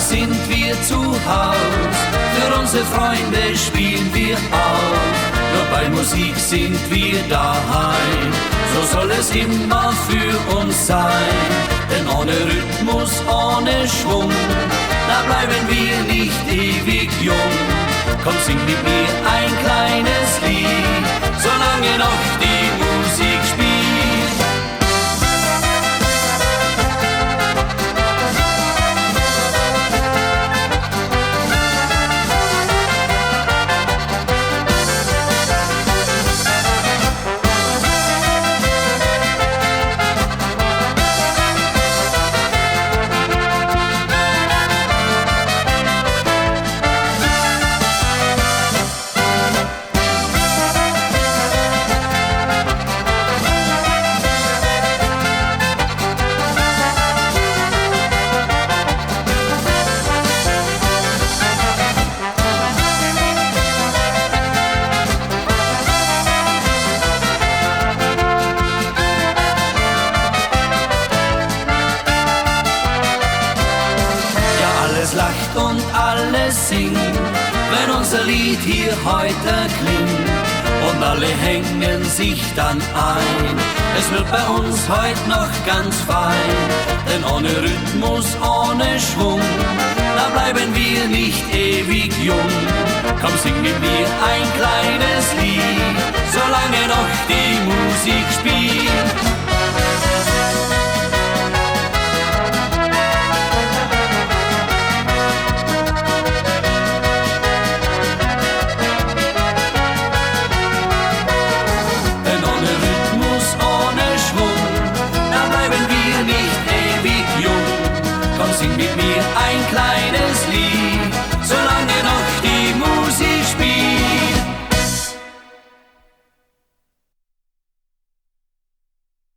sind wir zu Haus, für unsere Freunde spielen wir auf. Nur bei Musik sind wir daheim, so soll es immer für uns sein. Denn ohne Rhythmus, ohne Schwung, da bleiben wir nicht ewig jung. Komm, sing mit mir ein kleines Lied, solange noch die Musik spielt. Alles lacht und alles singt, wenn unser Lied hier heute klingt. Und alle hängen sich dann ein, es wird bei uns heute noch ganz fein. Denn ohne Rhythmus, ohne Schwung, da bleiben wir nicht ewig jung. Komm, sing mit mir ein kleines Lied, so